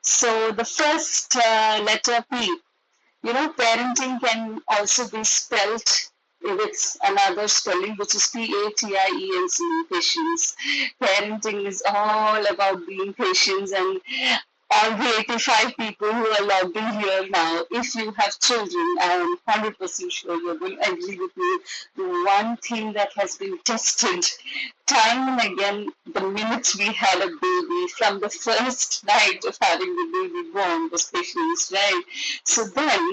So the first letter P. Parenting can also be spelt with another spelling, which is Patience, patience. Parenting is all about being patient, and all the 85 people who are logged in here now, if you have children, I am 100% sure you're going to agree with me. The one thing that has been tested time and again, the minute we had a baby, from the first night of having the baby born, was patience, right? So then,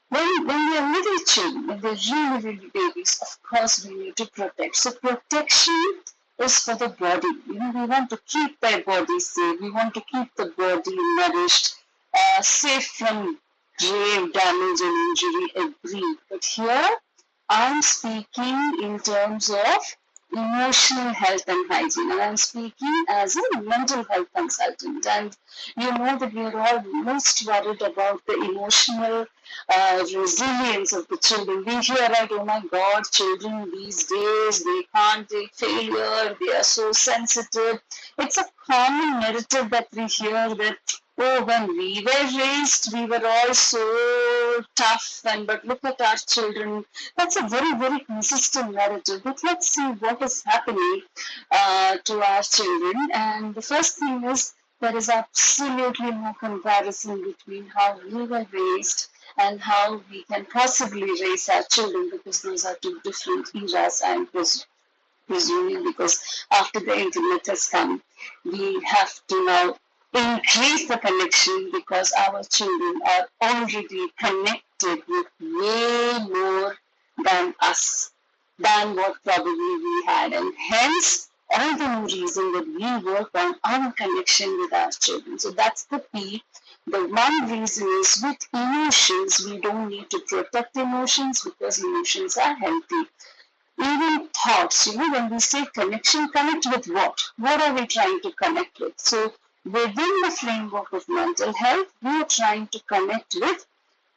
when we are little children, when they're really, really babies, of course we need to protect. So protection is for the body. We want to keep their body safe. We want to keep the body nourished, safe from grave damage and injury, agreed. But here, I'm speaking in terms of emotional health and hygiene, and I'm speaking as a mental health consultant. And you know that we are all most worried about the emotional resilience of the children. We hear that, oh my God, children these days, they can't take failure, they are so sensitive. It's a common narrative that we hear that, oh, when we were raised, we were all so tough, but look at our children. That's a very, very consistent narrative. But let's see what is happening to our children. And the first thing is, there is absolutely no comparison between how we were raised and how we can possibly raise our children, because those are two different eras, I'm presuming, because after the internet has come, we have to now increase the connection, because our children are already connected with way more than us, than what probably we had, and hence all the more reason that we work on our connection with our children. So that's the P. The one reason is, with emotions, we don't need to protect emotions because emotions are healthy. Even thoughts, when we say connection, connect with what? What are we trying to connect with? So within the framework of mental health, we are trying to connect with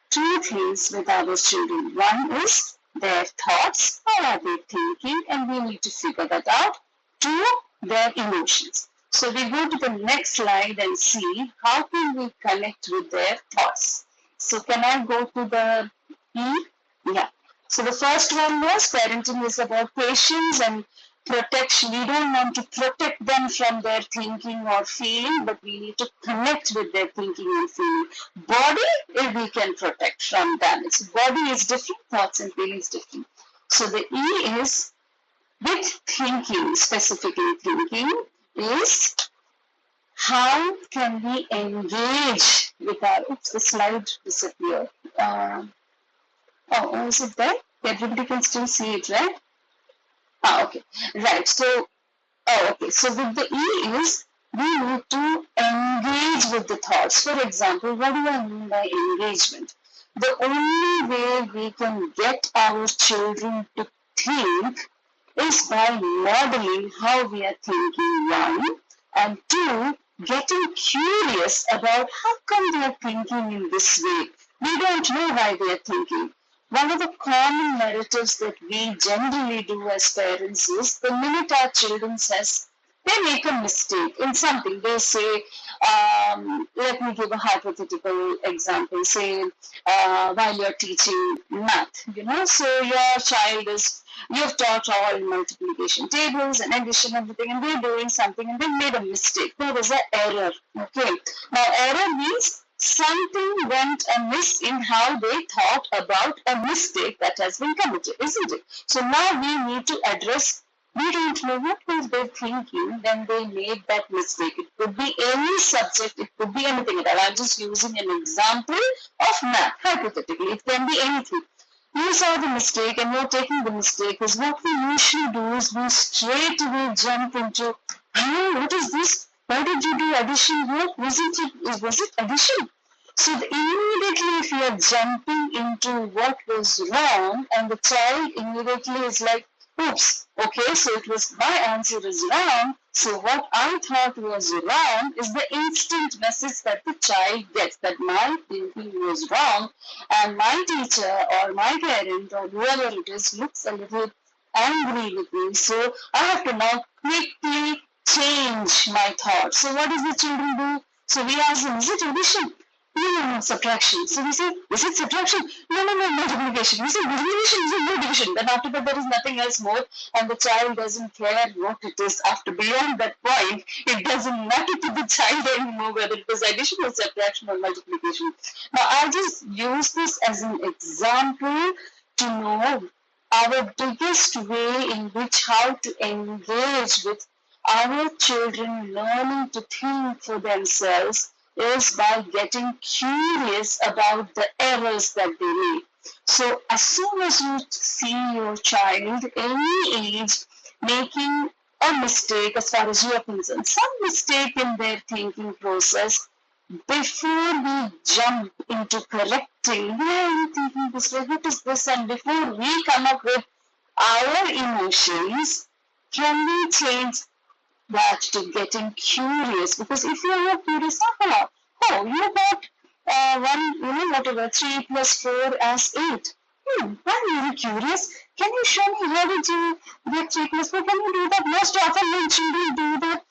two things with our children. One is their thoughts, how are they thinking, and we need to figure that out. Two, their emotions. So we go to the next slide and see how can we connect with their thoughts. So can I go to the E? Yeah. So the first one was, parenting is about patience and protection. We don't want to protect them from their thinking or feeling, but we need to connect with their thinking and feeling. Body, we can protect from damage. Body is different, thoughts and feelings different. So the E is, with thinking, specifically thinking, is how can we engage with our, oops, the slide disappeared. Oh, is it there? Everybody can still see it, right? Okay, right. So, okay. So with the E is, we need to engage with the thoughts. For example, what do I mean by engagement? The only way we can get our children to think is by modeling how we are thinking, one, and two, getting curious about how come they are thinking in this way. We don't know why they are thinking. One of the common narratives that we generally do as parents is, the minute our children says, they make a mistake in something. They say, let me give a hypothetical example. Say, while you're teaching math, so your child is, you've taught all multiplication tables and addition, everything, and they're doing something and they made a mistake. There is an error. Okay. Now, error means something went amiss in how they thought about a mistake that has been committed, isn't it? So now we need to address, we don't know what was they thinking when they made that mistake. It could be any subject, it could be anything at all. I'm just using an example of math, hypothetically. It can be anything. You saw the mistake and you're taking the mistake, is what we usually do is we straight away jump into, hey, what is this? Why did you do addition here? Was it addition? So immediately if you are jumping into what was wrong, and the child immediately is like, oops, okay, so it was, my answer is wrong. So what I thought was wrong is the instant message that the child gets, that my thinking was wrong, and my teacher or my parent or whoever it is looks a little angry with me. So I have to now quickly change my thoughts. So what does the children do? So we ask them, is it addition? No, subtraction. So we say, is it subtraction? No, multiplication. We say multiplication, is it no division? Then after that, there is nothing else more, and the child doesn't care what it is. After beyond that point, it doesn't matter to the child anymore whether it is addition or subtraction or multiplication. Now, I just use this as an example to know our biggest way in which how to engage with our children learning to think for themselves is by getting curious about the errors that they make. So as soon as you see your child, any age, making a mistake as far as you are concerned, some mistake in their thinking process, before we jump into correcting, why are you thinking this way? What is this? And before we come up with our emotions, can we change that to getting curious? Because if you are not curious, you got whatever, 3 plus 4 as 8. I'm really curious. Can you show me how did you get 3 plus 4? Can you do that? Most often when children do that,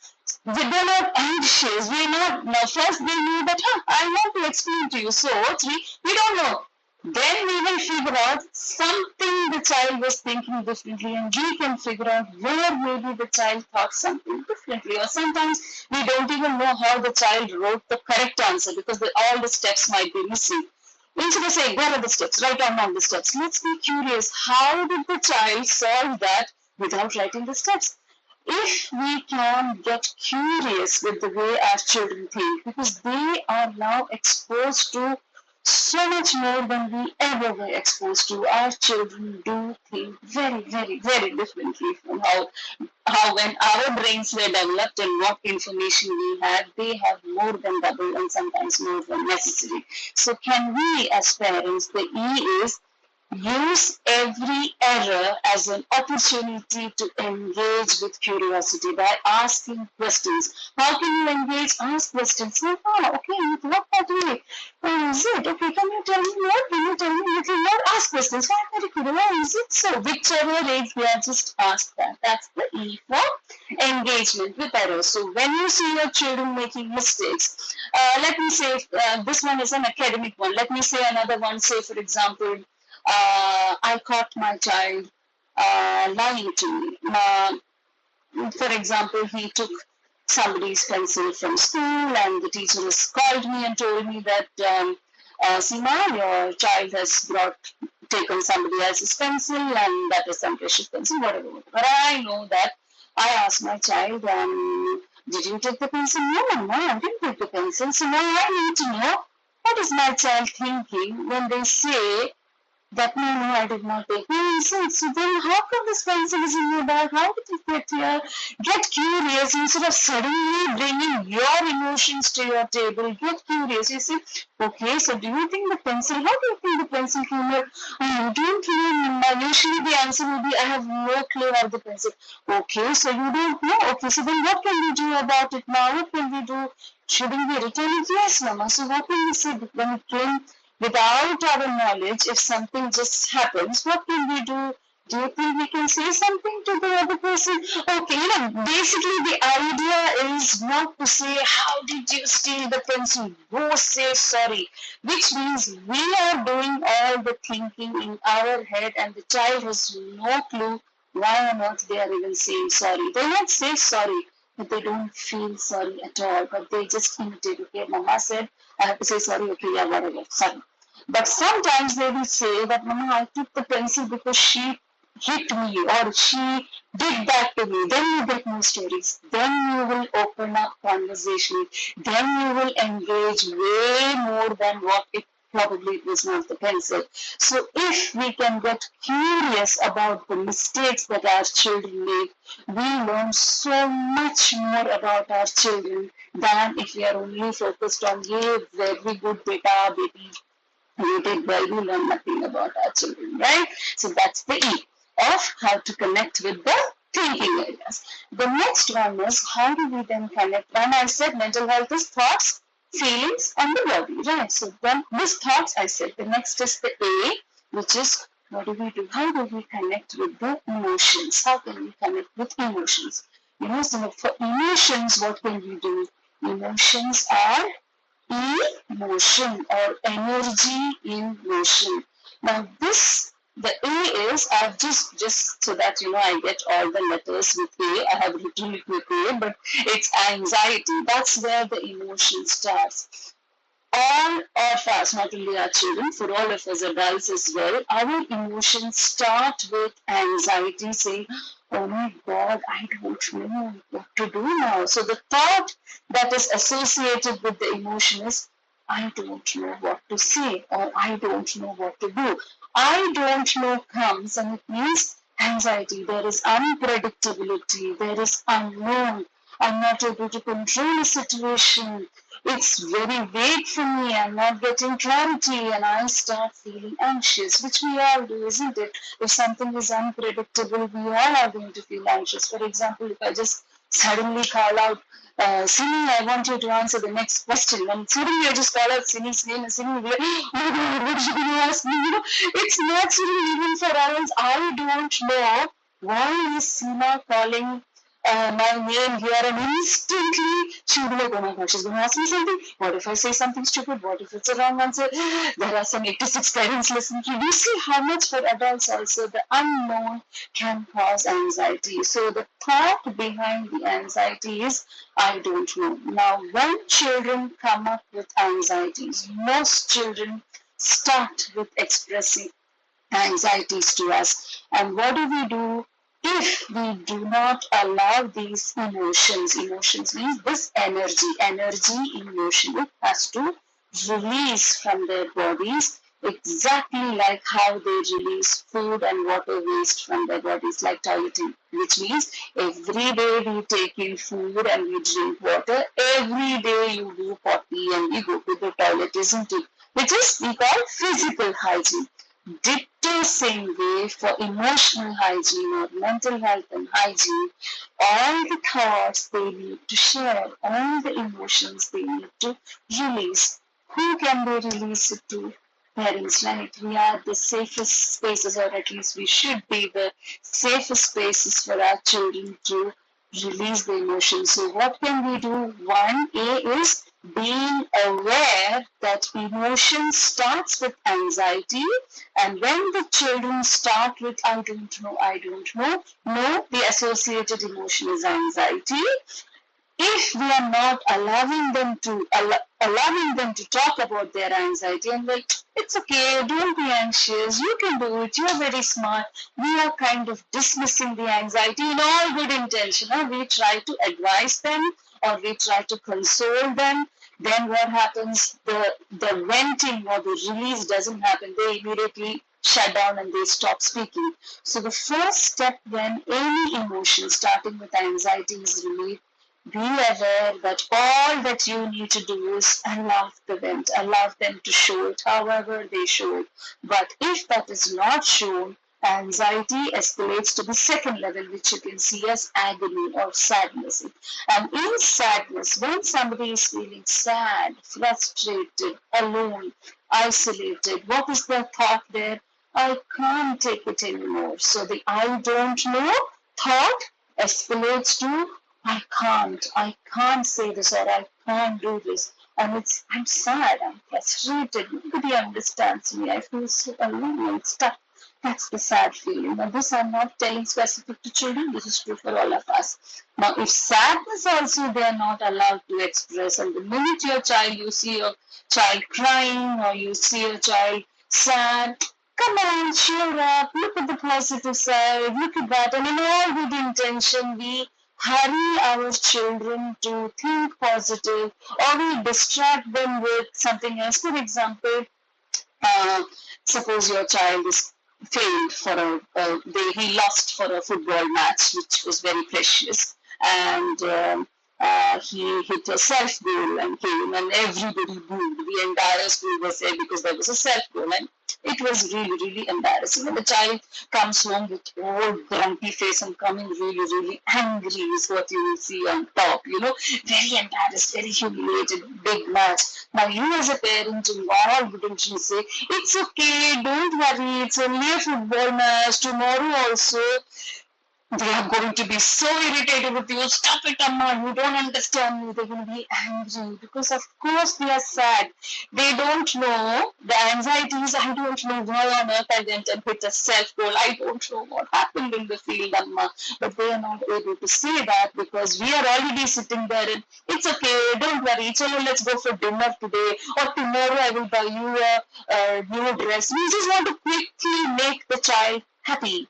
they're not anxious. We're not, now first they knew that, I want to explain to you. So, 3, we don't know. Then we will figure out something the child was thinking differently, and we can figure out where maybe the child thought something differently. Or sometimes we don't even know how the child wrote the correct answer because all the steps might be missing. Instead of saying, where are the steps? Write down all the steps. Let's be curious. How did the child solve that without writing the steps? If we can get curious with the way our children think, because they are now exposed to so much more than we ever were exposed to. Our children do think very, very, very differently from how when our brains were developed and what information we had, they have more than double and sometimes more than necessary. So can we as parents, the E is use every error as an opportunity to engage with curiosity by asking questions. How can you engage? Ask questions. Say, okay, you thought that way. Is it? Okay, can you tell me more? Can you tell me a little more? Ask questions. I'm very curious. Why is it so? Whichever age we are, just ask that. That's the E for engagement with errors. So when you see your children making mistakes, let me say this one is an academic one. Let me say another one. Say, for example, I caught my child lying to me. For example, he took somebody's pencil from school and the teacher has called me and told me that, Seema, your child has taken somebody else's pencil and that is some precious pencil, whatever. But I know that I asked my child, did you take the pencil? No, I didn't take the pencil. So now I need to know what is my child thinking when they say that no, I did not take it. So then how come this pencil is in your bag? How did it get here? Get curious instead of suddenly bringing your emotions to your table. Get curious. You say, okay, so do you think the pencil, how do you think the pencil came here? I don't know. Usually the answer will be, I have no clue how the pencil. Okay, so you don't know. Okay, so then what can we do about it now? What can we do? Shouldn't we return it? Yes, Mama. So what can we say when it came without our knowledge? If something just happens, what can we do? Do you think we can say something to the other person? Okay, basically the idea is not to say, how did you steal the pencil? Go say sorry. Which means we are doing all the thinking in our head and the child has no clue why on earth they are even saying sorry. They might say sorry, but they don't feel sorry at all. But they just imitate, okay, Mama said, I have to say sorry, okay, yeah, whatever, sorry. But sometimes they will say that, Mama, I took the pencil because she hit me or she did that to me. Then you get more stories. Then you will open up conversation. Then you will engage way more than what it probably it was not the pencil. So if we can get curious about the mistakes that our children make, we learn so much more about our children than if we are only focused on, yeah, very good beta, baby. You did well, you learn nothing about our children, right? So that's the E of how to connect with the thinking areas. The next one is how do we then connect? When I said mental health is thoughts, feelings, and the body, right? So then this thoughts I said. The next is the A, which is what do we do? How do we connect with the emotions? How can we connect with emotions? So for emotions, what can we do? Emotions are emotion or energy in motion. Now this, the A is, I've just so that I get all the letters with A, I have written it with A, but it's anxiety. That's where the emotion starts. All of us, not only our children, for all of us adults as well, our emotions start with anxiety, saying, oh my God, I don't know what to do now. So the thought that is associated with the emotion is, I don't know what to say, or I don't know what to do. I don't know comes and it means anxiety. There is unpredictability, there is unknown. I'm not able to control a situation. It's very vague for me. I'm not getting clarity, and I start feeling anxious, which we all do, isn't it? If something is unpredictable, we all are going to feel anxious. For example, if I just suddenly call out, Sini, I want you to answer the next question. And suddenly I just call out Sini's name, and Sini will be like, oh my God, what are you going to ask me? It's natural even for us. I don't know why is Sina calling my name here, and instantly she will be like, oh my God, she's going to ask me something. What if I say something stupid? What if it's a wrong answer? There are some 86 parents listening to you. See how much for adults also the unknown can cause anxiety. So the thought behind the anxiety is, I don't know. Now, when children come up with anxieties, most children start with expressing anxieties to us. And what do? If we do not allow these emotions, emotions means this energy in motion, it has to release from their bodies exactly like how they release food and water waste from their bodies, like toileting, which means every day we take in food and we drink water, every day you do potty and you go to the toilet, isn't it? Which is we call physical hygiene. Ditto same way for emotional hygiene or mental health and hygiene, all the thoughts they need to share, all the emotions they need to release. Who can they release it to? Parents, right? We are the safest spaces, or at least we should be the safest spaces for our children to release the emotions. So what can we do? One, A is being aware that emotion starts with anxiety, and when the children start with I don't know, no, the associated emotion is anxiety. If we are not allowing them to talk about their anxiety and like, it's okay, don't be anxious, you can do it, you're very smart, we are kind of dismissing the anxiety in all good intention. We try to advise them or we try to console them. Then what happens? The venting or the release doesn't happen. They immediately shut down and they stop speaking. So the first step when any emotion starting with anxiety is relieved, be aware that all that you need to do is allow the vent, allow them to show it however they show it. But if that is not shown, anxiety escalates to the second level, which you can see as agony or sadness. And in sadness, when somebody is feeling sad, frustrated, alone, isolated, what is the thought there? I can't take it anymore. So the I don't know thought escalates to I can't say this or I can't do this. And I'm sad, I'm frustrated, nobody understands me, I feel so alone and stuck. That's the sad feeling. Now, this I'm not telling specific to children, this is true for all of us. Now, if sadness also they are not allowed to express, and the minute you see your child crying or you see your child sad, come on, cheer up, look at the positive side, look at that. And in all good intention, we hurry our children to think positive or we distract them with something else. For example, uh, suppose your child is failed for he lost for a football match, which was very precious, and he hit a self goal and came, and everybody booed. The entire school was there because there was a self goal, and it was really, really embarrassing. And the child comes home with all grumpy face and coming really, really angry is what you will see on top, very embarrassed, very humiliated, big match. Now you as a parent in all good intention say, it's okay, don't worry, it's only a football match, tomorrow also They are going to be so irritated with you. Stop it, Amma. You don't understand me. They're going to be angry because, of course, they are sad. They don't know the anxieties. I don't know why on earth I went and hit a self goal. I don't know what happened in the field, Amma. But they are not able to say that because we are already sitting there and it's okay. Don't worry. Chalo, let's go for dinner today. Or tomorrow I will buy you a new dress. We just want to quickly make the child happy.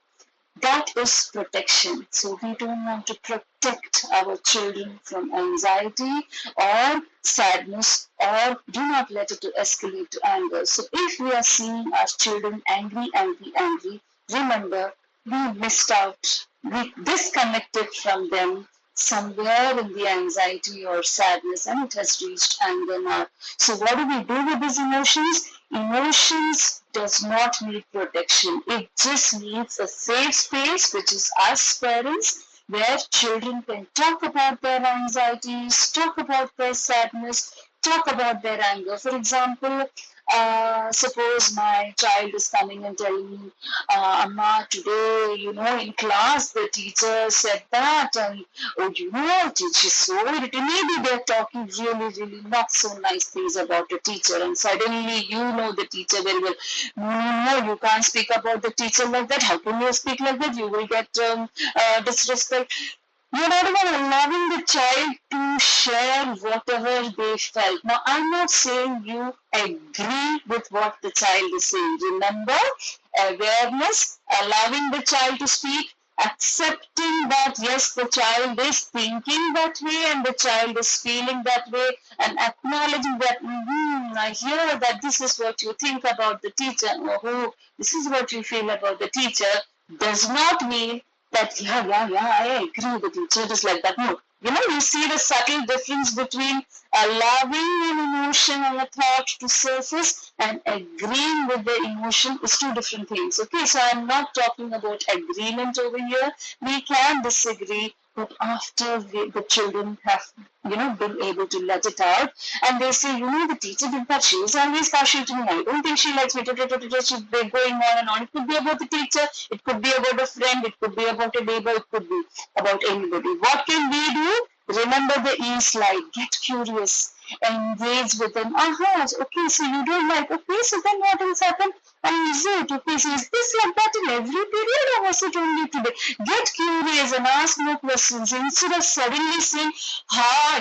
That is protection. So we don't want to protect our children from anxiety or sadness, or do not let it to escalate to anger. So if we are seeing our children angry, angry, angry, remember we missed out. We disconnected from them somewhere in the anxiety or sadness, and it has reached anger now. So what do we do with these emotions? Emotions does not need protection. It just needs a safe space, which is us parents, where children can talk about their anxieties, talk about their sadness, talk about their anger. For example, suppose my child is coming and telling me, Amma, today, in class, the teacher said that, and oh, she's so irritated. Maybe they're talking really, really not so nice things about the teacher, and suddenly you know the teacher very well. No, no, no, you can't speak about the teacher like that. How can you speak like that? You will get disrespect. You're not even allowing the child to share whatever they felt. Now, I'm not saying you agree with what the child is saying. Remember, awareness, allowing the child to speak, accepting that yes, the child is thinking that way and the child is feeling that way, and acknowledging that I hear that this is what you think about the teacher, or oh, this is what you feel about the teacher, does not mean that I agree, the teacher is like that. No, you see the subtle difference between allowing an emotion and a thought to surface and agreeing with the emotion is two different things. Okay, so I'm not talking about agreement over here. We can disagree, but after the children have been able to let it out, and they say, the teacher did that. She is always partial to me. I don't think she likes me. They're going on and on. It could be about the teacher. It could be about a friend. It could be about a neighbor. It could be about anybody. What can we do? Remember the E slide. Get curious. Engage with them. Okay, so you don't like. Okay, so then what has happened? Is it? Okay, so is this like that in every period, or was it only today? Get curious and ask more questions instead of suddenly saying,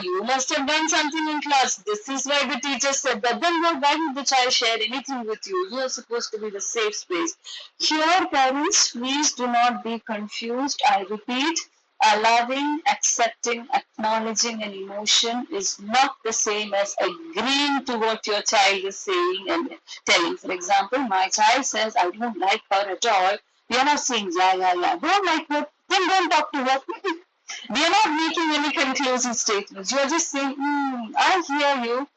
you must have done something in class. This is why the teacher said that. Then why would the child share anything with you? You are supposed to be the safe space. Here, parents, please do not be confused. I repeat, allowing, accepting, acknowledging an emotion is not the same as agreeing to what your child is saying and telling. For example, my child says, I don't like her at all. We are not saying, don't like her, then don't talk to her. We are not making any conclusive statements. You are just saying, I hear you.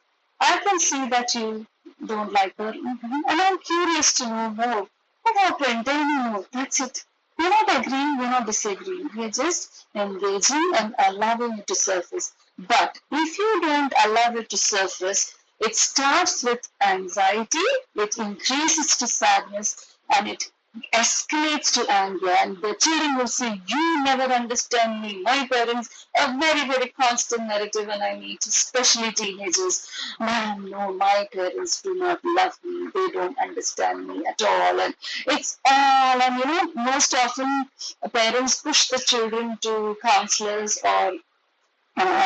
I can see that you don't like her. And I'm curious to know more. What happened? Tell me more. That's it. We're not agreeing, we're not disagreeing. We're just engaging and allowing it to surface. But if you don't allow it to surface, it starts with anxiety, it increases to sadness, and it escalates to anger, and the children will say, you never understand me. My parents, a very, very constant narrative, and I meet especially teenagers. Man, no, my parents do not love me. They don't understand me at all. And it's all, and most often parents push the children to counselors or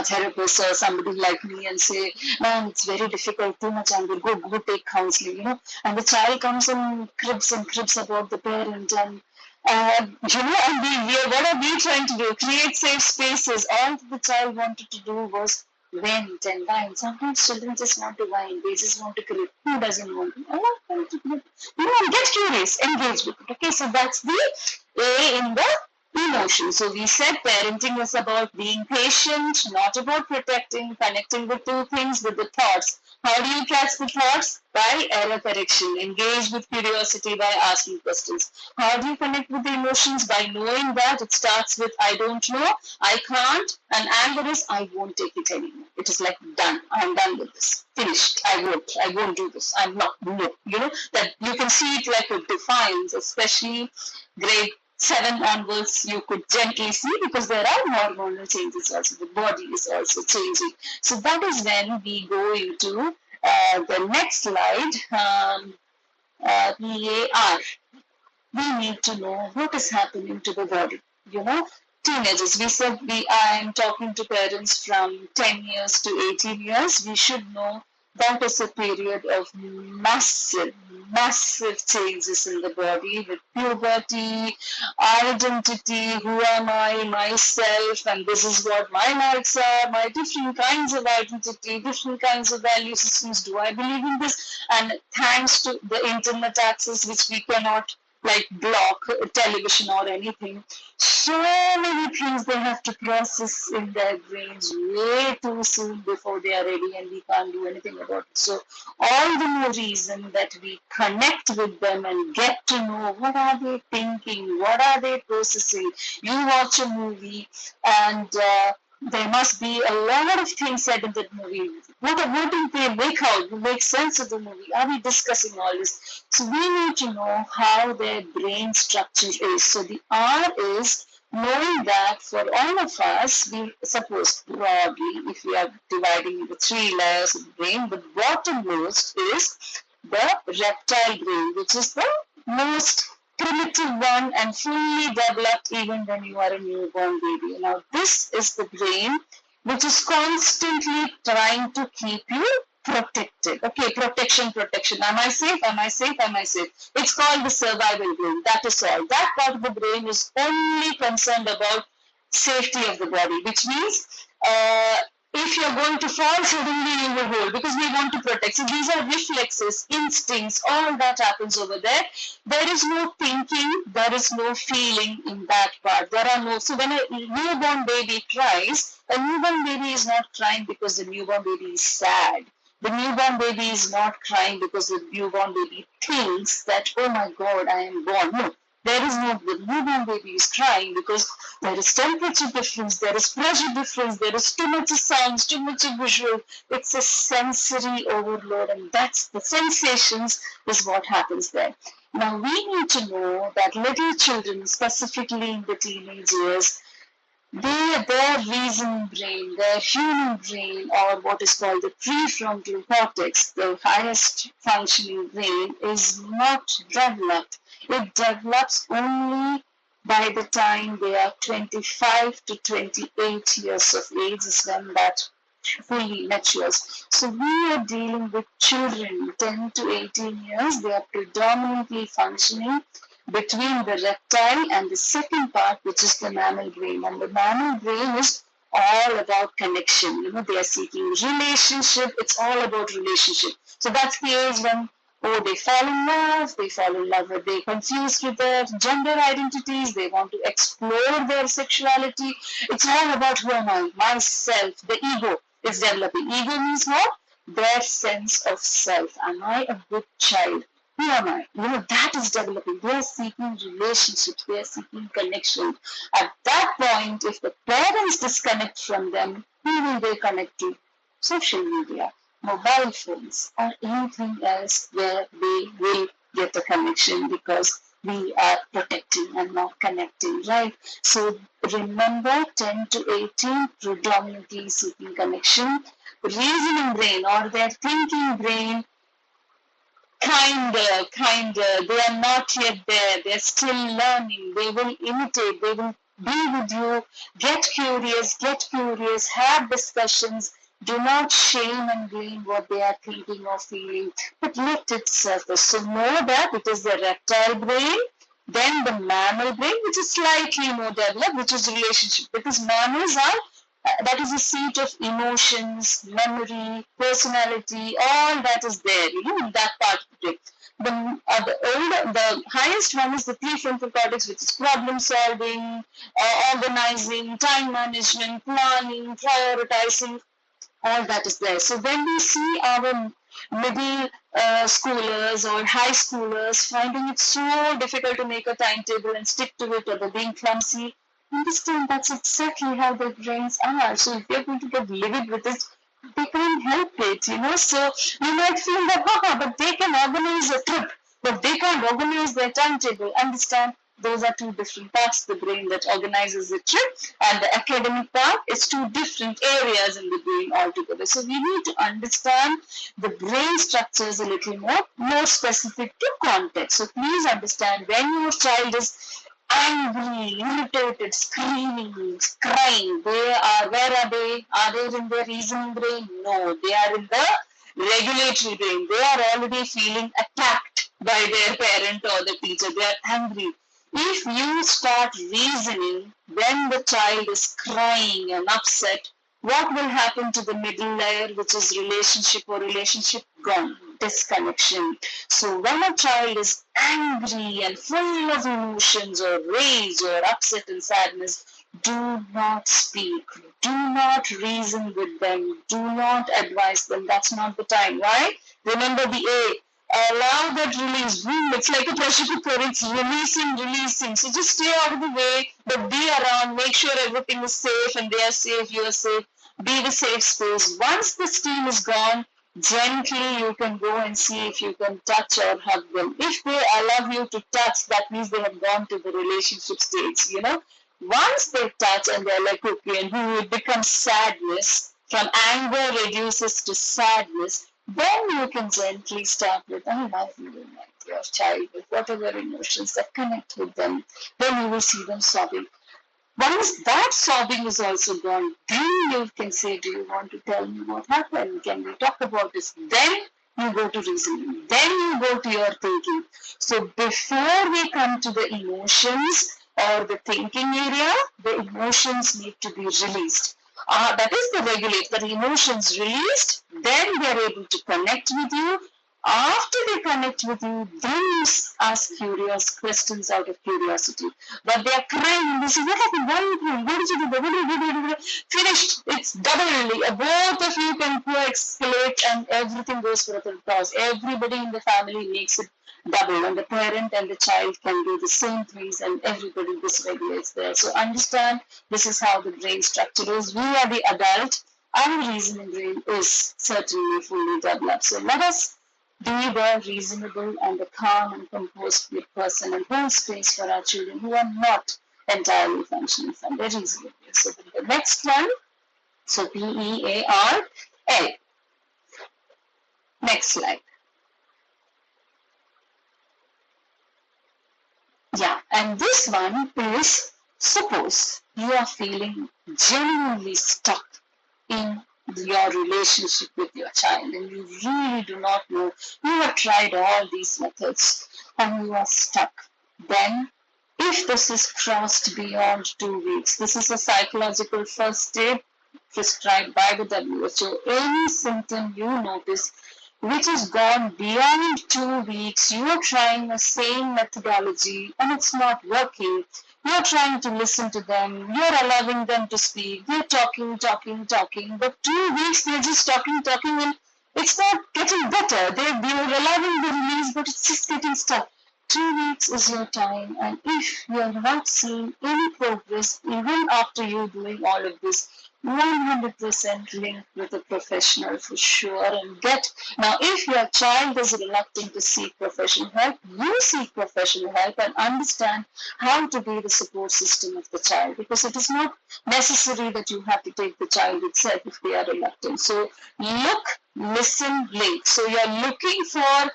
therapist or somebody like me and say, man, it's very difficult, too much anger, go take counseling, and the child comes and cribs about the parent, and and what are we trying to do? Create safe spaces. All the child wanted to do was vent and whine. Sometimes children just want to whine. They just want to crib. Who doesn't want to? I want to crib. Get curious, engage with it. Okay, so that's the A in the emotion. So we said parenting is about being patient, not about protecting, connecting the two things with the thoughts. How do you catch the thoughts? By error correction. Engage with curiosity by asking questions. How do you connect with the emotions? By knowing that it starts with I don't know, I can't, and anger is I won't take it anymore. It is like done. I'm done with this. Finished. I won't do this. I'm not. No. That you can see it like a defiance, especially grade 7 onwards you could gently see, because there are hormonal changes also. The body is also changing. So that is when we go into the next slide, PAR. We need to know what is happening to the body. You know, teenagers, we said I am talking to parents from 10 years to 18 years. We should know that is a period of massive changes in the body, with puberty, identity, who am I, myself, and this is what my likes are, my different kinds of identity, different kinds of value systems. Do I believe in this? And thanks to the internet access, which we cannot like block television or anything. So many things they have to process in their brains way too soon before they are ready, and we can't do anything about it. So all the more reason that we connect with them and get to know what are they thinking, what are they processing. You watch a movie and there must be a lot of things said in that movie. What do they make out? Make sense of the movie? Are we discussing all this? So we need to know how their brain structure is. So the R is knowing that for all of us, we suppose broadly, if we are dividing into 3 layers of the brain, the bottommost is the reptile brain, which is the most primitive one and fully developed even when you are a newborn baby. Now, this is the brain which is constantly trying to keep you protected. Okay, protection. Am I safe? Am I safe? Am I safe? It's called the survival brain. That is all. That part of the brain is only concerned about safety of the body, which means if you're going to fall, suddenly you will hold, because we want to protect. So these are reflexes, instincts, all that happens over there. There is no thinking, there is no feeling in that part. There are no, so when a newborn baby cries, a newborn baby is not crying because the newborn baby is sad. The newborn baby is not crying because the newborn baby thinks that, oh my God, I am born. No, there is no, the newborn baby is crying because there is temperature difference, there is pressure difference, there is too much sounds, too much visual. It's a sensory overload, and that's the sensations is what happens there. Now we need to know that little children, specifically in the teenage years, their reasoning brain, their human brain, or what is called the prefrontal cortex, the highest functioning brain, is not developed. It develops only by the time they are 25 to 28 years of age, is when that fully matures. So we are dealing with children 10 to 18 years. They are predominantly functioning between the reptile and the second part, which is the mammal brain. And the mammal brain is all about connection. You know, they are seeking relationship. It's all about relationship. So that's the age when they fall in love, or they confused with their gender identities, they want to explore their sexuality. It's all about who am I, myself, the ego is developing. Ego means what? Their sense of self. Am I a good child? Who am I? You know, that is developing. They are seeking relationships, they are seeking connection. At that point, if the parents disconnect from them, who will they connect to? Social media, mobile phones, or anything else where they will get a connection, because we are protecting and not connecting, right? So remember, 10 to 18 predominantly seeking connection. Reasoning brain, or their thinking brain, kinda, they are not yet there, they're still learning, they will imitate, they will be with you, get curious, have discussions. Do not shame and blame what they are thinking or feeling, but let it surface. So know that it is the reptile brain, then the mammal brain, which is slightly more developed, which is relationship, because mammals are that is a seat of emotions, memory, personality, all that is there, you know, in that part of it. The highest one is the prefrontal cortex, which is problem solving, organizing, time management, planning, prioritizing, all that is there. So when we see our middle schoolers or high schoolers finding it so difficult to make a timetable and stick to it, or they're being clumsy, understand that's exactly how their brains are. So if you're going to get livid with it, they can't help it, you know. So you might feel that, but they can organize a trip, but they can't organize their timetable. Understand? Those are two different parts of the brain that organizes the trip, and the academic part is two different areas in the brain altogether. So we need to understand the brain structures a little more specific to context. So please understand, when your child is angry, irritated, screaming, crying, where are they? Are they in their reasoning brain? No, they are in the regulatory brain. They are already feeling attacked by their parent or the teacher. They are angry. If you start reasoning when the child is crying and upset, what will happen to the middle layer, which is relationship gone, disconnection. So when a child is angry and full of emotions or rage or upset and sadness, do not speak. Do not reason with them. Do not advise them. That's not the time. Why? Remember the A. Allow that release. Boom, it's like a pressure cooker. It's releasing. So just stay out of the way, but be around. Make sure everything is safe and they are safe, you are safe. Be the safe space. Once the steam is gone, gently you can go and see if you can touch or hug them. If they allow you to touch, that means they have gone to the relationship stage. Once they touch and they're like, okay, and it becomes sadness, from anger reduces to sadness, then you can gently start with, I love you, like your child, with whatever emotions that connect with them. Then you will see them sobbing. Once that sobbing is also gone, then you can say, do you want to tell me what happened? Can we talk about this? Then you go to reasoning. Then you go to your thinking. So before we come to the emotions or the thinking area, the emotions need to be released. That is the regulate. The emotions released, then they are able to connect with you. After they connect with you, then you ask curious questions out of curiosity. But they are crying and they say, what happened? Why are you crying? What did you do? What did you do? Finished. It's double. Both of you can escalate and everything goes for a toss. Everybody in the family makes it double, and the parent and the child can do the same things, and everybody dysregulates there. So understand, this is how the brain structure is. We are the adult. Our reasoning brain is certainly fully developed. So let us be the reasonable and the calm and composed person and hold space for our children who are not entirely functioning from their reasoning brain. So the next one, so PEARL. Next slide. Yeah, and this one is, suppose you are feeling genuinely stuck in your relationship with your child and you really do not know, you have tried all these methods and you are stuck. Then if this is crossed beyond 2 weeks, this is a psychological first aid prescribed by the WHO. Any symptom you notice which has gone beyond 2 weeks, you are trying the same methodology and it's not working. You're trying to listen to them. You're allowing them to speak. They're talking. But 2 weeks, they're just talking, and it's not getting better. They're allowing the release, but it's just getting stuck. 2 weeks is your time. And if you're not seeing any progress, even after you doing all of this, 100% link with a professional for sure and now if your child is reluctant to seek professional help, you seek professional help and understand how to be the support system of the child, because it is not necessary that you have to take the child itself if they are reluctant. So look, listen, link. So you're looking for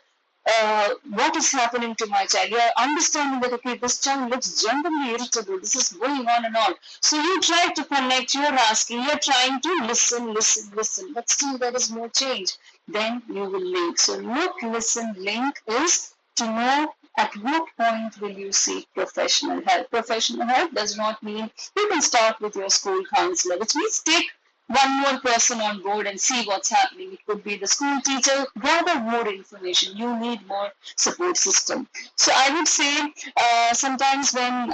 what is happening to my child. You're understanding that, okay, this child looks generally irritable. This is going on and on. So you try to connect, you're asking, you're trying to listen, but still there is no change. Then you will link. So look, listen, link is to know at what point will you seek professional help. Professional help does not mean you can start with your school counselor, which means take one more person on board and see what's happening. It could be the school teacher. Gather more information. You need more support system. So I would say sometimes when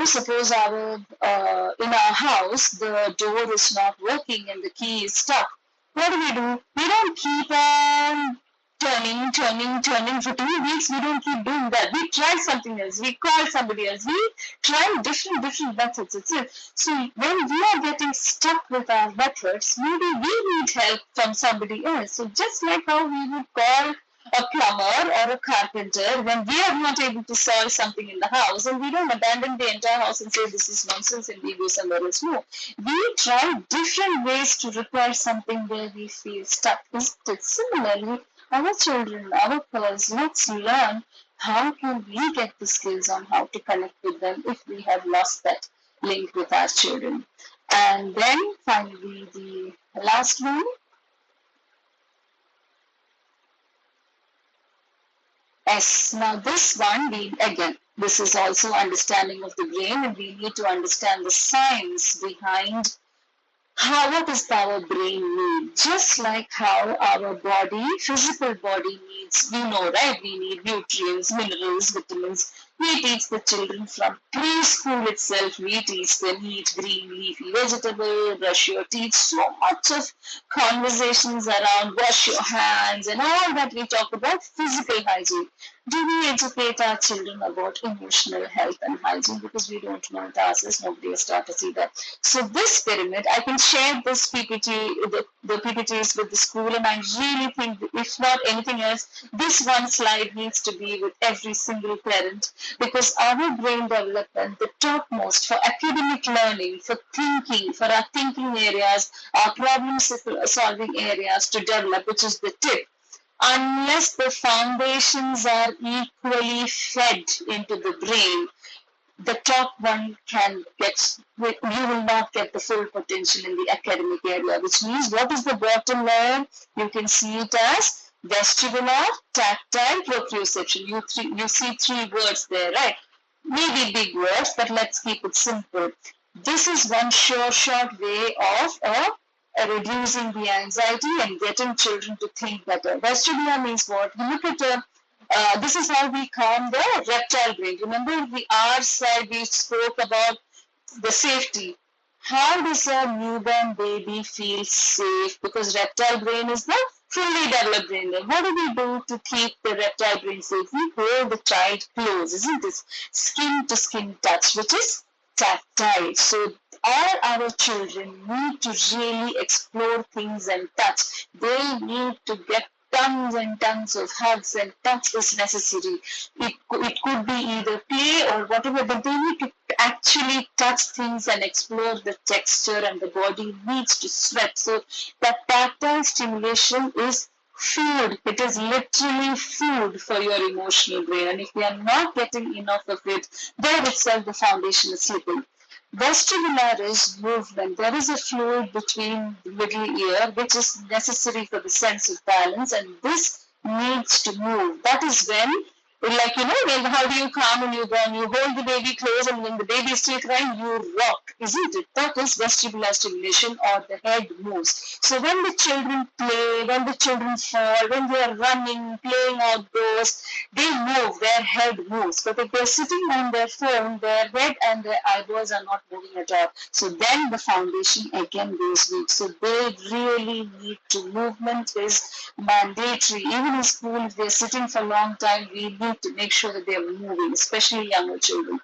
suppose in our house the door is not working and the key is stuck. What do? We don't keep on turning for 2 weeks. We don't keep doing that. We try something else. We call somebody else. We try different methods. That's it. So when we are getting stuck with our methods, maybe we need help from somebody else. So just like how we would call a plumber or a carpenter, when we are not able to solve something in the house, and we don't abandon the entire house and say this is nonsense and we go somewhere else. No, we try different ways to repair something where we feel stuck. Is it similarly? Our children, our peers, let's learn how can we get the skills on how to connect with them if we have lost that link with our children. And then finally, the last one. Yes, now this one, this is also understanding of the brain, and we need to understand the science behind what does our brain need? Just like how our body, physical body needs, we know, right? We need nutrients, minerals, vitamins. We teach the children from preschool itself. We teach them eat green leafy vegetable, brush your teeth. So much of conversations around wash your hands and all that we talk about physical hygiene. Do we educate our children about emotional health and hygiene? Because we don't know it ourselves. Nobody has taught us either. So this pyramid, I can share this PPT, the PPTs with the school, and I really think if not anything else, this one slide needs to be with every single parent, because our brain development, the topmost for academic learning, for thinking, for our thinking areas, our problem solving areas to develop, which is the tip, unless the foundations are equally fed into the brain, the top one you will not get the full potential in the academic area, which means what is the bottom layer? You can see it as vestibular, tactile, proprioception. You see three words there, right? Maybe big words, but let's keep it simple. This is one short way of reducing the anxiety and getting children to think better. Vestibular means what? You look at this is how we calm the reptile brain. Remember the R side we spoke about the safety. How does a newborn baby feel safe? Because reptile brain is the fully developed brain. What do we do to keep the reptile brain safe? We hold the child close, isn't it? Skin to skin touch, which is tactile. So all our children need to really explore things and touch. They need to get tons and tons of hugs, and touch is necessary. It could be either play or whatever, but they need to actually touch things and explore the texture, and the body needs to sweat. So that tactile stimulation is food. It is literally food for your emotional brain. And if we are not getting enough of it, there itself the foundation is slipping. Vestibular is movement. There is a fluid between the middle ear, which is necessary for the sense of balance, and this needs to move. That is when, like, how do you calm a newborn? You hold the baby close, and when the baby is still crying, you rock, isn't it? That is vestibular stimulation, or the head moves. So when the children play, when the children fall, when they are running, playing outdoors, they move, their head moves. But if they're sitting on their phone, their head and their eyeballs are not moving at all. So then the foundation again goes weak. So they really need to, movement is mandatory. Even in school, if they're sitting for a long time, we need to make sure that they're moving, especially younger children.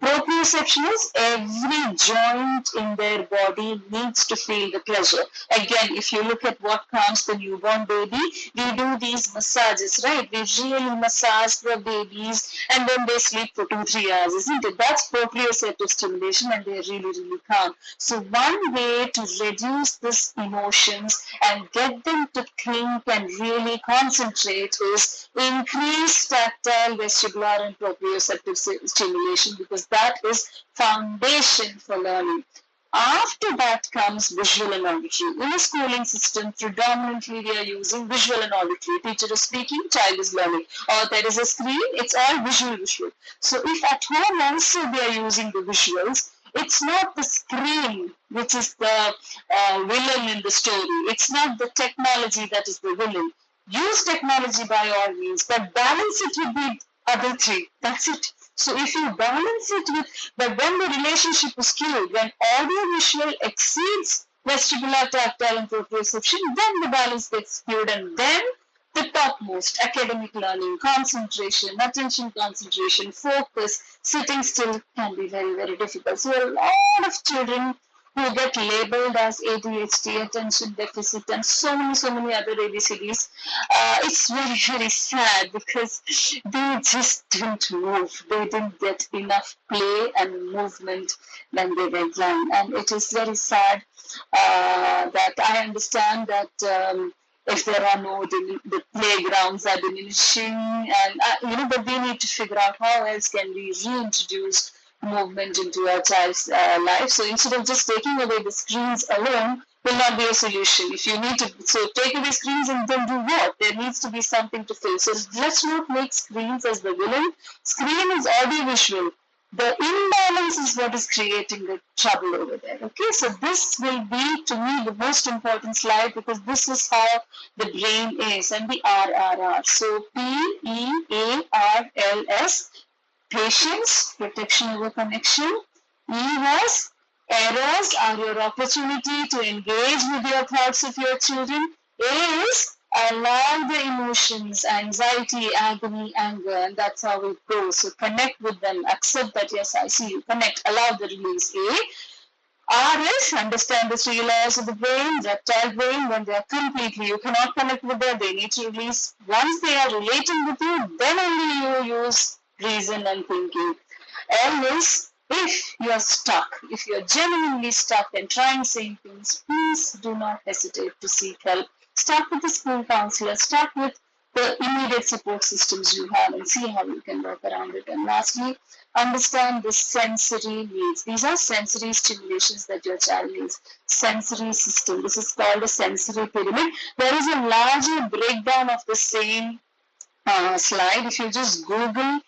Proprioception is every joint in their body needs to feel the pleasure. Again, if you look at what calms the newborn baby, we do these massages, right? We really massage the babies and then they sleep for 2-3 hours, isn't it? That's proprioceptive stimulation and they're really, really calm. So one way to reduce these emotions and get them to think and really concentrate is increase tactile, vestibular, and proprioceptive stimulation, because that is foundation for learning. After that comes visual and auditory. In a schooling system, predominantly we are using visual and auditory. Teacher is speaking, child is learning. Or there is a screen, it's all visual. So if at home also we are using the visuals, it's not the screen which is the villain in the story. It's not the technology that is the villain. Use technology by all means, but balance it with the other three. That's it. So if you balance it with, but when the relationship is skewed, when audio visual exceeds vestibular, tactile, and proprioception, then the balance gets skewed, and then the topmost academic learning, concentration, attention concentration, focus, sitting still can be very, very difficult. So a lot of children who get labeled as ADHD, attention deficit, and so many other ABCDs. It's very, very sad because they just didn't move. They didn't get enough play and movement when they were young. And it is very sad that I understand that if there are the playgrounds are diminishing, and but we need to figure out how else can we reintroduce movement into our child's life. So instead of just taking away the screens alone, will not be a solution. If you need to, so take away screens and then do what? There needs to be something to fill. So let's not make screens as the villain. Screen is audiovisual. The imbalance is what is creating the trouble over there. Okay, so this will be to me the most important slide because this is how the brain is, and the RRR. So PEARLS, patience, protection over connection. E was errors are your opportunity to engage with your thoughts of your children. A is allow the emotions, anxiety, agony, anger, and that's how it goes. So connect with them, accept that, yes, I see you, connect, allow the release. A. R is understand the three layers of the brain, reptile brain, when they are completely, you cannot connect with them, they need to release. Once they are relating with you, then only you use reason and thinking. L is if you are stuck, if you are genuinely stuck and trying same things, please do not hesitate to seek help. Start with the school counselor, start with the immediate support systems you have and see how you can work around it. And lastly, understand the sensory needs. These are sensory stimulations that your child needs. Sensory system. This is called a sensory pyramid. There is a larger breakdown of the same slide. If you just Google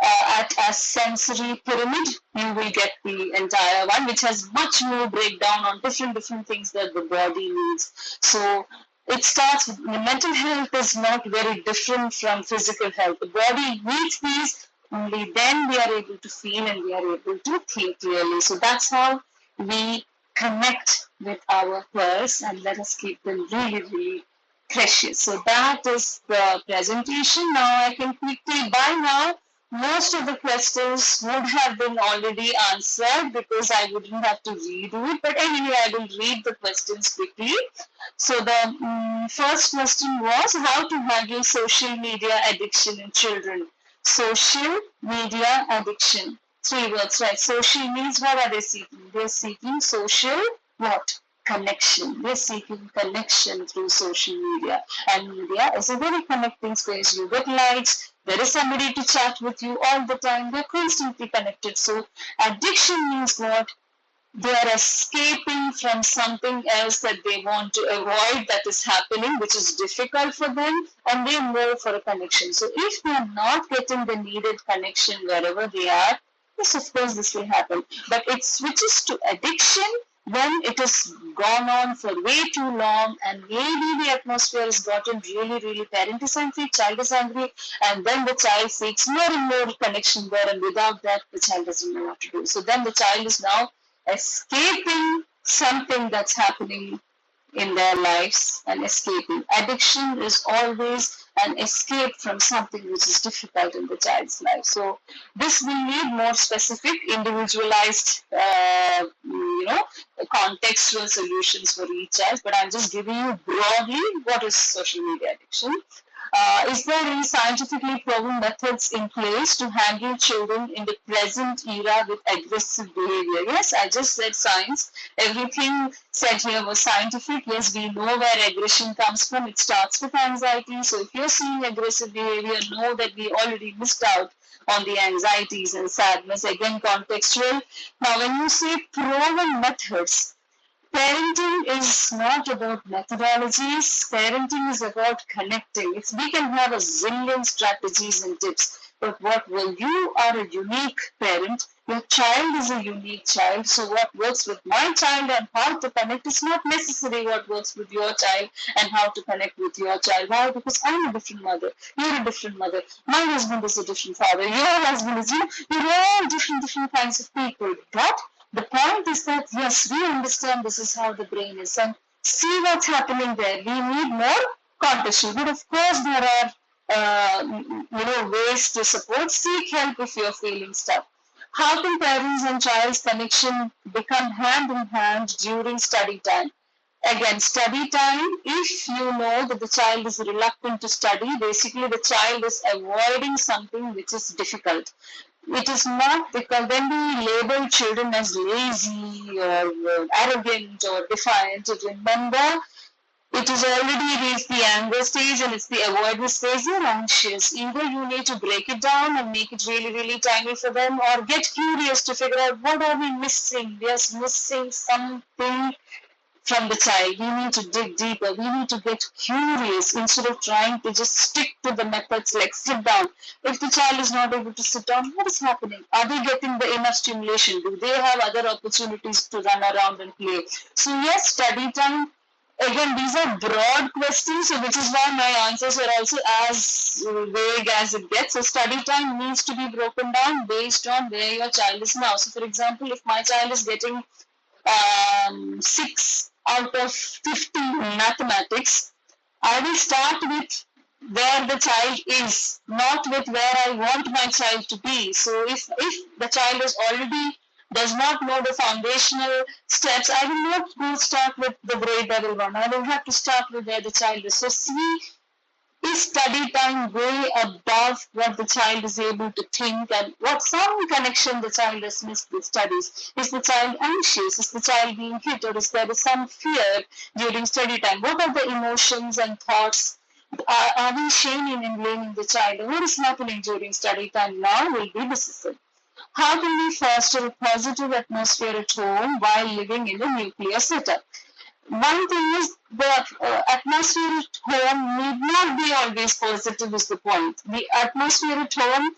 at a sensory pyramid, you will get the entire one, which has much more breakdown on different things that the body needs. So it starts with mental health is not very different from physical health. The body needs these, only then we are able to feel and we are able to think clearly. So that's how we connect with our peers, and let us keep them really, really precious. So that is the presentation. Now I can quickly, by now, most of the questions would have been already answered because I wouldn't have to redo it. But anyway, I will read the questions quickly. So the first question was how to handle social media addiction in children. Social media addiction. 3 words, right? Social means what are they seeking? They're seeking social what? Connection. They're seeking connection through social media. And media is a very connecting space. You get likes. There is somebody to chat with you all the time. They're constantly connected. So addiction means what? They are escaping from something else that they want to avoid that is happening, which is difficult for them, and they move for a connection. So if they are not getting the needed connection wherever they are, yes, of course, this will happen. But it switches to addiction when it has gone on for way too long, and maybe the atmosphere has gotten really, really parent is angry, child is angry, and then the child seeks more and more connection there, and without that, the child doesn't know what to do. So then the child is now escaping something that's happening in their lives and escaping. Addiction is always an escape from something which is difficult in the child's life. So this will need more specific, individualized, contextual solutions for each child. But I'm just giving you broadly what is social media addiction. Is there any scientifically proven methods in place to handle children in the present era with aggressive behavior? Yes, I just said science. Everything said here was scientific. Yes, we know where aggression comes from. It starts with anxiety. So if you're seeing aggressive behavior, know that we already missed out on the anxieties and sadness. Again, contextual. Now, when you say proven methods, parenting is not about methodologies. Parenting is about connecting. We can have a zillion strategies and tips, but when you are a unique parent, your child is a unique child. So what works with my child and how to connect is not necessarily what works with your child and how to connect with your child. Why? Because I'm a different mother. You're a different mother. My husband is a different father. Your husband is, you're all different kinds of people. But the point is that, yes, we understand this is how the brain is and see what's happening there. We need more contextual. But of course, there are, ways to support. Seek help if you're feeling stuck. How can parents and child's connection become hand in hand during study time? Again, study time, if you know that the child is reluctant to study, basically the child is avoiding something which is difficult. It is not because when we label children as lazy or arrogant or defiant, remember it is already reached the anger stage and it's the avoidance stage. They're anxious. Either you need to break it down and make it really, really tiny for them, or get curious to figure out what are we missing. We are missing something from the child. We need to dig deeper. We need to get curious instead of trying to just stick to the methods like sit down. If the child is not able to sit down, what is happening? Are they getting the enough stimulation? Do they have other opportunities to run around and play? So yes, study time. Again, these are broad questions, so which is why my answers are also as vague as it gets. So study time needs to be broken down based on where your child is now. So for example, if my child is getting 6 out of 50 in mathematics, I will start with where the child is, not with where I want my child to be. So if the child is already does not know the foundational steps, I will not go start with the grade level one. I will have to start with where the child is. So see, is study time way above what the child is able to think and what some connection the child has missed with studies? Is the child anxious? Is the child being hit, or is there some fear during study time? What are the emotions and thoughts? Are we shaming and blaming the child? What is happening during study time now will be decisive. How can we foster a positive atmosphere at home while living in a nuclear setup? One thing is the atmosphere at home need not be always positive is the point. The atmosphere at home,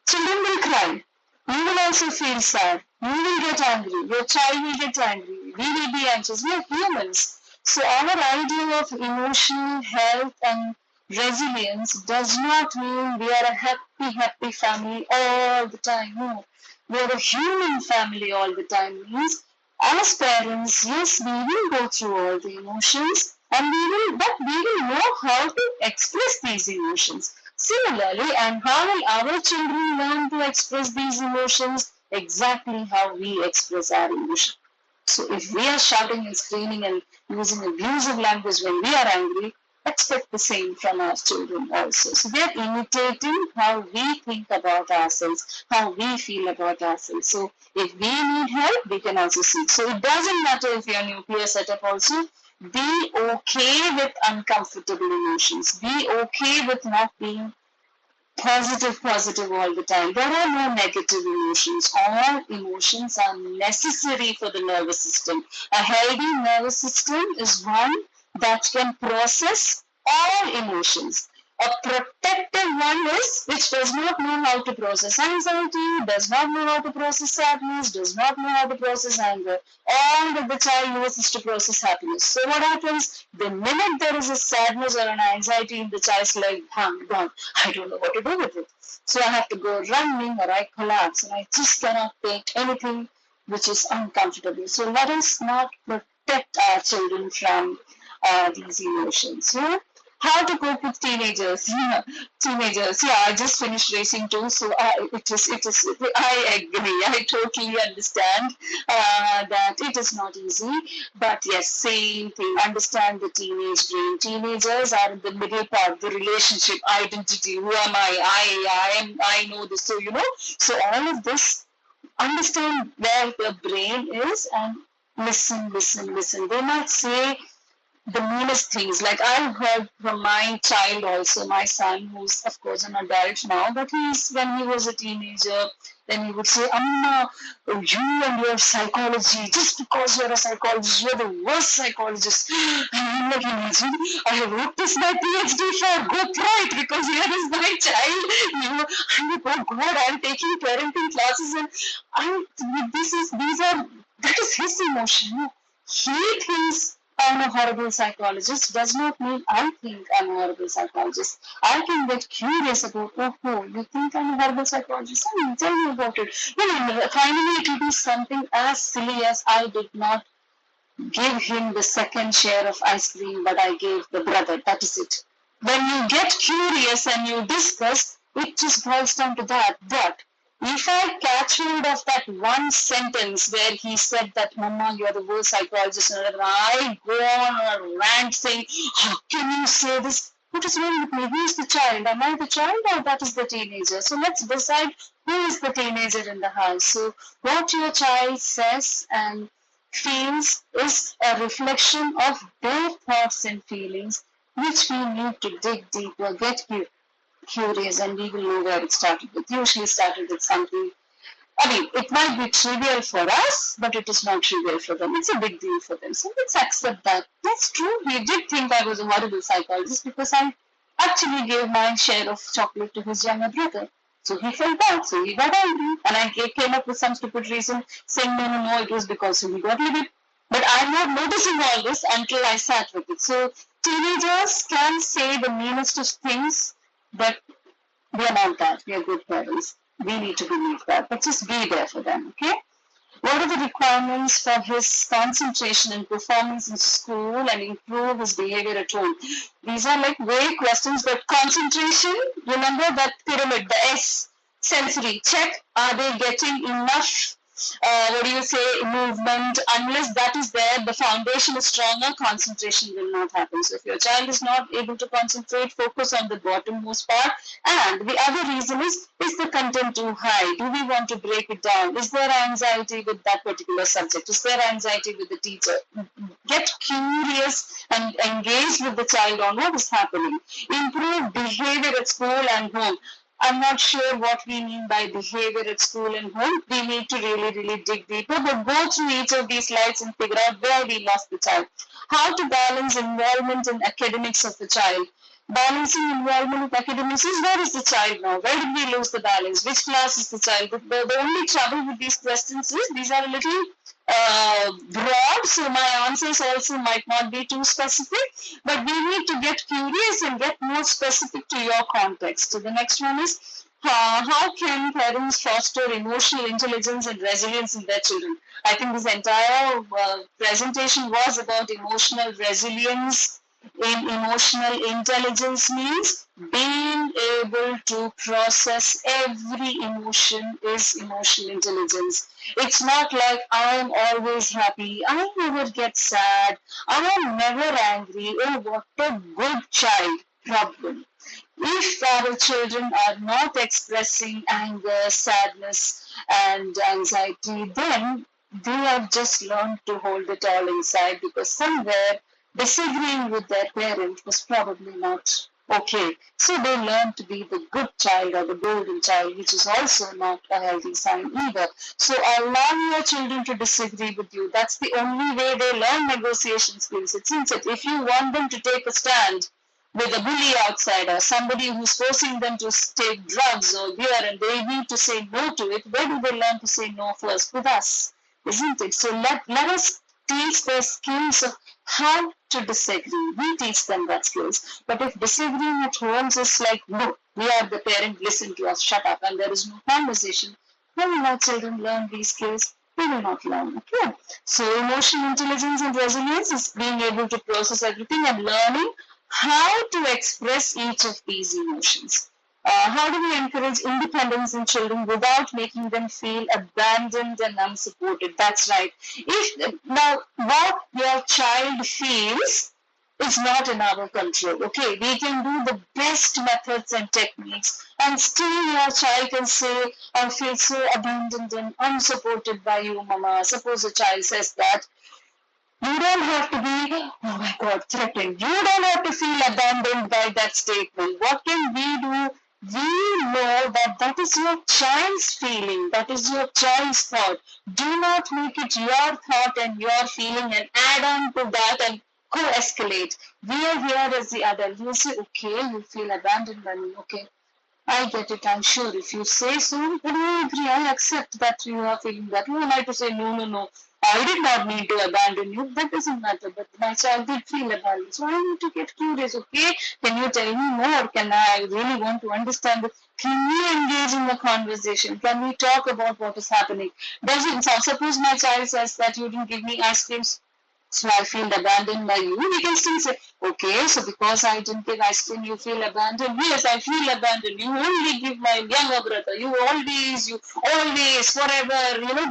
children will cry. You will also feel sad. You will get angry. Your child will get angry. We will be anxious. We are humans. So our idea of emotional health and resilience does not mean we are a happy family all the time. No. We are a human family all the time. Means as parents, yes, we will go through all the emotions and but we will know how to express these emotions. Similarly, and how will our children learn to express these emotions? Exactly how we express our emotions. So if we are shouting and screaming and using abusive language when we are angry, expect the same from our children also. So they are imitating how we think about ourselves, how we feel about ourselves. So if we need help, we can also seek. So it doesn't matter if you're nuclear setup also. Be okay with uncomfortable emotions. Be okay with not being positive all the time. There are no negative emotions. All emotions are necessary for the nervous system. A healthy nervous system is one that can process all emotions. A protective one is which does not know how to process anxiety, does not know how to process sadness, does not know how to process anger. All that the child knows is to process happiness. So what happens? The minute there is a sadness or an anxiety in the child's life, bam, gone. I don't know what to do with it. So I have to go running or I collapse and I just cannot take anything which is uncomfortable. So let us not protect our children from these emotions. Yeah? How to cope with teenagers? Teenagers. Yeah, I just finished racing too, so it is. I agree. I totally understand that it is not easy. But yes, same thing. Understand the teenage brain. Teenagers are in the middle part, the relationship, identity. Who am I? I know this. So So all of this. Understand where the brain is and listen. They might say the meanest things. Like I've heard from my child also, my son, who's of course an adult now, but when he was a teenager, then he would say, Amma, you and your psychology, just because you're a psychologist, you're the worst psychologist. And I'm like, imagine, I wrote this my Ph.D. for, go try it, because here is my child. I'm like, oh God, I'm taking parenting classes that is his emotion. He thinks I'm a horrible psychologist does not mean I think I'm a horrible psychologist. I can get curious about, oh, you think I'm a horrible psychologist? Tell me about it. Finally, it will be something as silly as I did not give him the second share of ice cream, but I gave the brother. That is it. When you get curious and you discuss, it just boils down to that. But If I catch hold of that one sentence where he said that, Mama, you're the worst psychologist, and I go on a rant saying, how can you say this? What is wrong with me? Who is the child? Am I the child or that is the teenager? So let's decide who is the teenager in the house. So what your child says and feels is a reflection of their thoughts and feelings, which we need to dig deeper, get curious, and we will know where it started with. Usually started with something. I mean, it might be trivial for us, but it is not trivial for them. It's a big deal for them. So let's accept that. That's true. He did think I was a horrible psychologist because I actually gave my share of chocolate to his younger brother. So he felt bad, so he got angry. And I came up with some stupid reason saying, no, no, no, it was because he got livid. But I'm not noticing all this until I sat with it. So teenagers can say the meanest of things, but we are not that. We are good parents. We need to believe that. But just be there for them, okay? What are the requirements for his concentration and performance in school and improve his behavior at home? These are like vague questions, but concentration, remember that pyramid, the S, sensory, check, are they getting enough movement? Unless that is there, the foundation is stronger, concentration will not happen. So if your child is not able to concentrate, focus on the bottommost part. And the other reason is the content too high? Do we want to break it down? Is there anxiety with that particular subject? Is there anxiety with the teacher? Get curious and engage with the child on what is happening. Improve behavior at school and home. I'm not sure what we mean by behavior at school and home. We need to really dig deeper, but go through each of these slides and figure out where we lost the child. How to balance involvement in academics of the child. Balancing involvement in academics is, where is the child now? Where did we lose the balance? Which class is the child? The only trouble with these questions is these are a little broad, so my answers also might not be too specific, but we need to get curious and get more specific to your context. So the next one is, how can parents foster emotional intelligence and resilience in their children? I think this entire presentation was about emotional resilience. In emotional intelligence means being able to process every emotion is emotional intelligence. It's not like I am always happy, I never get sad, I am never angry. Oh, what a good child. Problem. If our children are not expressing anger, sadness, and anxiety, then they have just learned to hold it all inside because somewhere disagreeing with their parent was probably not okay. So they learn to be the good child or the golden child, which is also not a healthy sign either. So allow your children to disagree with you. That's the only way they learn negotiation skills. It seems that if you want them to take a stand with a bully outside or somebody who's forcing them to take drugs or beer and they need to say no to it, where do they learn to say no first? With us, isn't it? So let us teach their skills of how to disagree. We teach them that skills. But if disagreeing at home is like, no, we are the parent, listen to us, shut up, and there is no conversation, how will our children learn these skills? They will not learn. Okay. So emotional intelligence and resilience is being able to process everything and learning how to express each of these emotions. How do we encourage independence in children without making them feel abandoned and unsupported? That's right. If now what your child feels is not in our control. Okay, we can do the best methods and techniques, and still your child can say, "I feel so abandoned and unsupported by you, Mama." Suppose a child says that. You don't have to be, oh my God, threatened. You don't have to feel abandoned by that statement. What can we do? We know that that is your child's feeling. That is your child's thought. Do not make it your thought and your feeling and add on to that and co-escalate. We are here as the adult. You say, okay, you feel abandoned by me. Okay, I get it, I'm sure. If you say so, then I agree. I accept that you are feeling that. Who am I to say, no, no, no. I did not mean to abandon you. That doesn't matter. But my child did feel abandoned. So I need to get curious. Okay, can you tell me more? Can I really want to understand it? Can we engage in the conversation? Can we talk about what is happening? Does it, suppose my child says that you didn't give me ice creams So I feel abandoned by you. We can still say, okay, so because I didn't give ice cream, you feel abandoned. Yes, I feel abandoned. You only give my younger brother. You always, forever.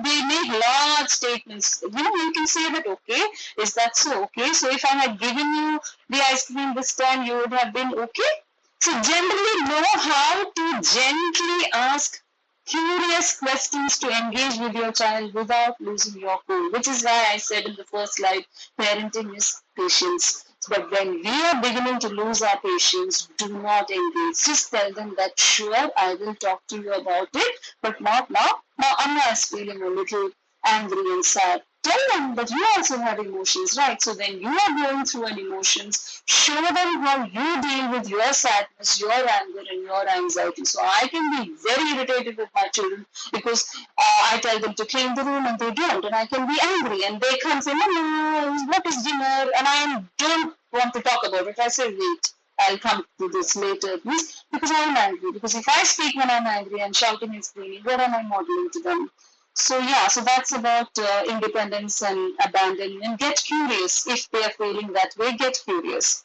They make large statements. You can say that, okay, is that so? Okay, so if I had given you the ice cream this time, you would have been okay. So generally know how to gently ask curious questions to engage with your child without losing your cool, which is why I said in the first slide, parenting is patience. But when we are beginning to lose our patience, do not engage. Just tell them that, sure, I will talk to you about it, but not now. Now, Anna is feeling a little angry and sad. Tell them that you also have emotions, right? So when you are going through an emotions, show them how you deal with your sadness, your anger, and your anxiety. So I can be very irritated with my children because I tell them to clean the room and they don't, and I can be angry and they come say, "Mama, what is dinner?" And I don't want to talk about it. I say, "Wait, I'll come to this later, please," because I'm angry. Because if I speak when I'm angry and shouting and screaming, what am I modeling to them? So yeah, so that's about independence and abandonment. Get curious if they are feeling that way. Get curious.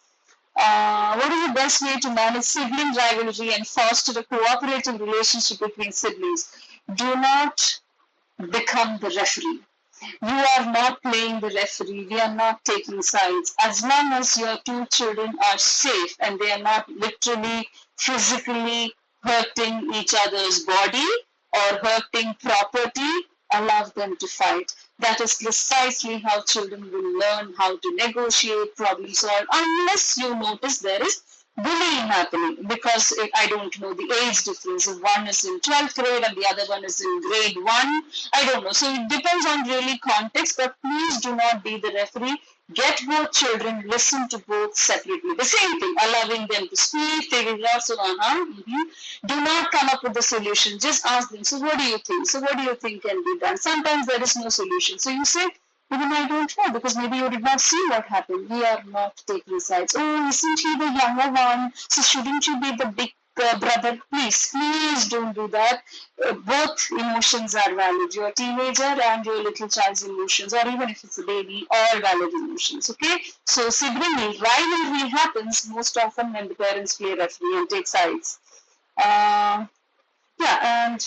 What is the best way to manage sibling rivalry and foster a cooperative relationship between siblings? Do not become the referee. You are not playing the referee. We are not taking sides. As long as your two children are safe and they are not literally, physically hurting each other's body or hurting property, allow them to fight. That is precisely how children will learn how to negotiate, problem solve, unless you notice there is bullying happening because I don't know the age difference. If one is in 12th grade and the other one is in grade 1, I don't know. So it depends on really context, but please do not be the referee. Get both children, listen to both separately. The same thing, allowing them to speak, taking lots of Do not come up with the solution. Just ask them, so what do you think? So what do you think can be done? Sometimes there is no solution. So you say, even I don't know because maybe you did not see what happened. We are not taking sides. Oh, isn't he the younger one? So shouldn't you be the big brother? Please don't do that. Both emotions are valid. Your teenager and your little child's emotions, or even if it's a baby, all valid emotions. Okay. So sibling rivalry happens most often when the parents play referee and take sides. Yeah, and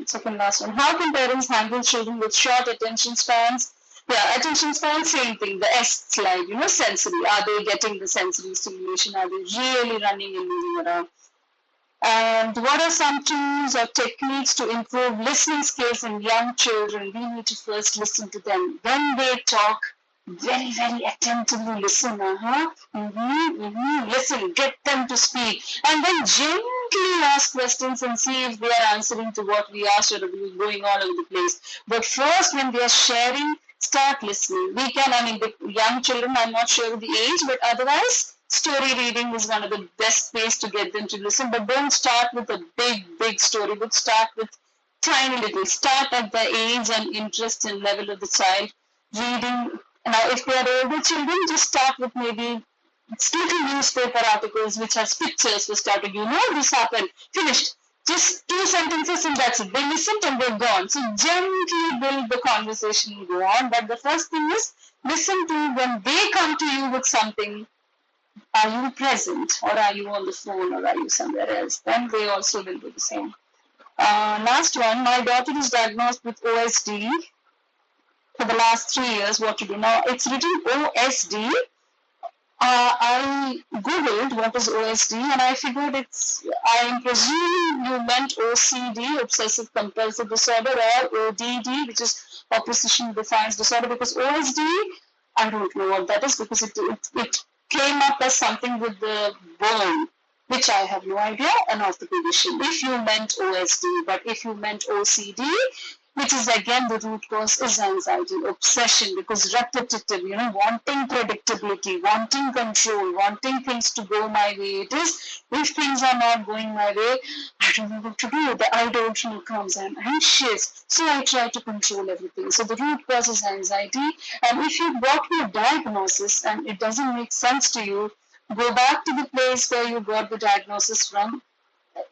second last one. How can parents handle children with short attention spans? Yeah, attention span, same thing. The S slide, sensory. Are they getting the sensory stimulation? Are they really running and moving around? And what are some tools or techniques to improve listening skills in young children? We need to first listen to them. When they talk, very, very attentively listen. Listen, get them to speak. And then gently ask questions and see if they are answering to what we asked or going all over the place. But first, when they are sharing, start listening. The young children, I'm not sure of the age, but otherwise, story reading is one of the best ways to get them to listen. But don't start with a big story book. Start with tiny little. Start at the age and interest and level of the child. Reading. Now, if they are older children, just start with maybe little newspaper articles which has pictures for starting. This happened. Finished. Just 2 sentences and that's it. They listened and they're gone. So gently build the conversation and go on. But the first thing is listen to when they come to you with something. Are you present or are you on the phone or are you somewhere else? Then they also will do the same. Last one, my daughter is diagnosed with OSD for the last 3 years. What to do? Now, it's written OSD. I googled what is OSD and I figured I presume you meant OCD, obsessive compulsive disorder, or ODD, which is opposition defiance disorder, because OSD, I don't know what that is because it came up as something with the bone, which I have no idea, an orthopedician. If you meant OSD, but if you meant OCD, which is again the root cause is anxiety, obsession, because repetitive, wanting predictability, wanting control, wanting things to go my way. It is, if things are not going my way, I don't know what to do. The I don't know comes, I'm anxious, so I try to control everything. So the root cause is anxiety. And if you got your diagnosis and it doesn't make sense to you, go back to the place where you got the diagnosis from.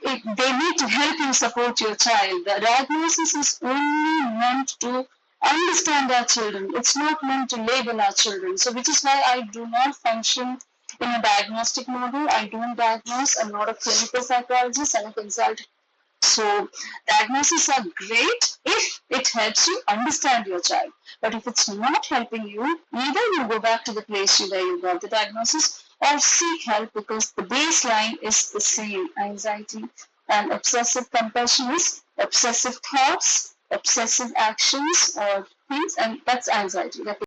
They need to help you support your child. The diagnosis is only meant to understand our children. It's not meant to label our children. So, which is why I do not function in a diagnostic model. I don't diagnose. I'm not a clinical psychologist. I'm a consultant. So, diagnoses are great if it helps you understand your child. But if it's not helping you, either you go back to the place where you got the diagnosis or seek help, because the baseline is the same: anxiety and obsessive compulsion is obsessive thoughts, obsessive actions or things, and that's anxiety.